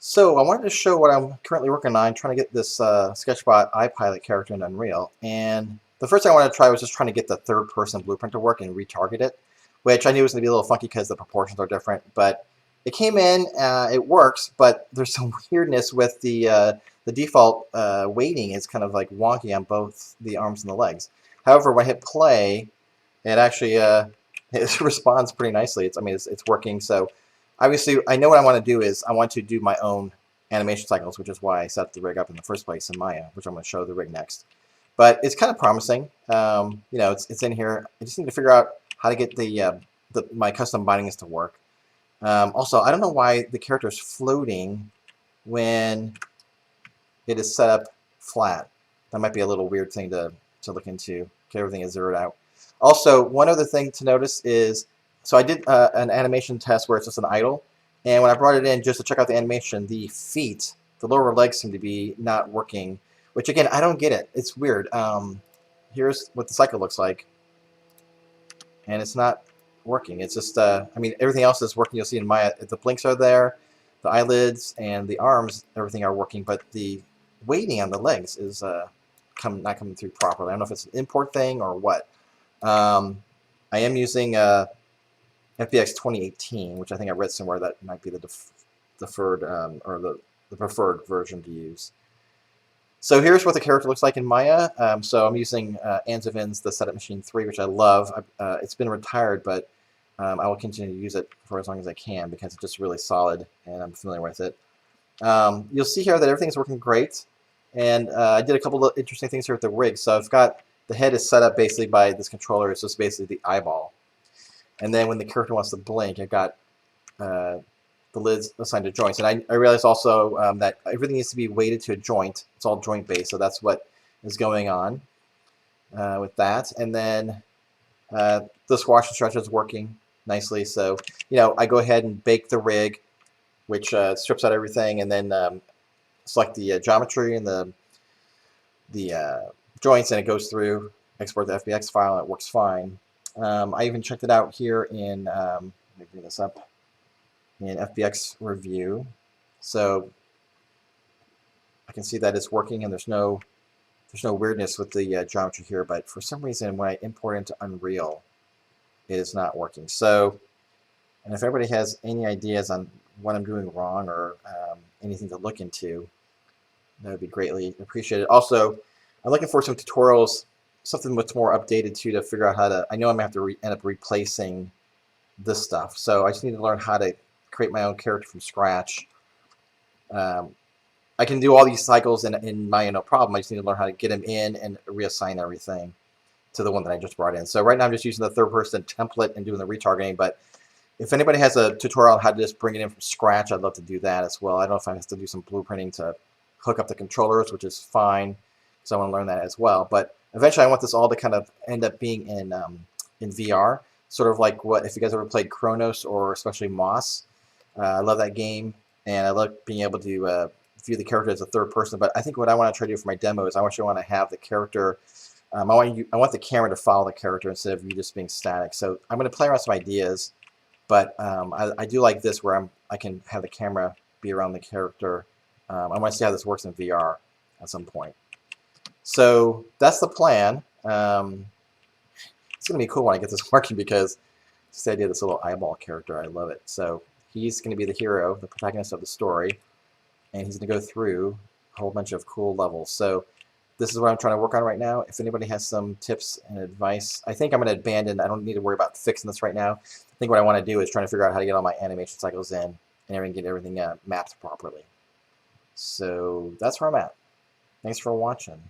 So I wanted to show what I'm currently working on, trying to get this Sketchbot iPilot character in Unreal. And the first thing I wanted to try was just trying to get the third-person blueprint to work and retarget it, which I knew was going to be a little funky because the proportions are different. But it came in, it works, but there's some weirdness with the default weighting is kind of like wonky on both the arms and the legs. However, when I hit play, it actually it responds pretty nicely. It's working. So obviously, I know what I want to do is I want to do my own animation cycles, which is why I set the rig up in the first place in Maya, which I'm going to show the rig next. But it's kind of promising. It's in here. I just need to figure out how to get my custom bindings to work. Also, I don't know why the character is floating when it is set up flat. That might be a little weird thing to look into. Okay, everything is zeroed out. Also, one other thing to notice is, so I did an animation test where it's just an idle, and when I brought it in just to check out the animation, the feet, the lower legs seem to be not working, which again, I don't get it. It's weird. Here's what the cycle looks like, and it's not working. It's just, everything else is working. You'll see in Maya, the blinks are there, the eyelids and the arms, everything are working, but the weighting on the legs is not coming through properly. I don't know if it's an import thing or what. I am using FBX 2018, which I think I read somewhere that might be the deferred or the preferred version to use. So here's what the character looks like in Maya. So I'm using Anzavin's The Setup Machine 3, which I love. It's been retired, but I will continue to use it for as long as I can because it's just really solid and I'm familiar with it. You'll see here that everything's working great. And I did a couple of interesting things here with the rig. So I've got the head is set up basically by this controller. It's just basically the eyeball. And then when the character wants to blink, I've got the lids assigned to joints. And I realized also that everything needs to be weighted to a joint. It's all joint based, so that's what is going on with that. And then the squash and stretch is working nicely. So, I go ahead and bake the rig, which strips out everything, and then select the geometry and the joints, and it goes through, export the FBX file, and it works fine. I even checked it out here in, let me bring this up, in FBX review. So I can see that it's working and there's no weirdness with the geometry here, but for some reason when I import into Unreal, it is not working. So, and if everybody has any ideas on what I'm doing wrong or anything to look into, that would be greatly appreciated. Also, I'm looking for some tutorials, something that's more updated too, to figure out how to, I know I'm going to have to end up replacing this stuff. So I just need to learn how to create my own character from scratch. I can do all these cycles in Maya, no problem. I just need to learn how to get them in and reassign everything to the one that I just brought in. So right now I'm just using the third person template and doing the retargeting, but if anybody has a tutorial on how to just bring it in from scratch, I'd love to do that as well. I don't know if I have to do some blueprinting to hook up the controllers, which is fine, because I want to learn that as well. But eventually I want this all to kind of end up being in VR, sort of like what, if you guys ever played Chronos or especially Moss. I love that game, and I love being able to view the character as a third person. But I think what I want to try to do for my demo is I actually want to have the character, I want the camera to follow the character instead of you just being static. So I'm going to play around with some ideas, but I do like this where I can have the camera be around the character. I want to see how this works in VR at some point. So that's the plan. It's going to be cool when I get this working because it's the idea of this little eyeball character. I love it. So he's going to be the hero, the protagonist of the story, and he's going to go through a whole bunch of cool levels. So this is what I'm trying to work on right now. If anybody has some tips and advice, I think I'm going to abandon. I don't need to worry about fixing this right now. I think what I want to do is trying to figure out how to get all my animation cycles in and get everything mapped properly. So that's where I'm at. Thanks for watching.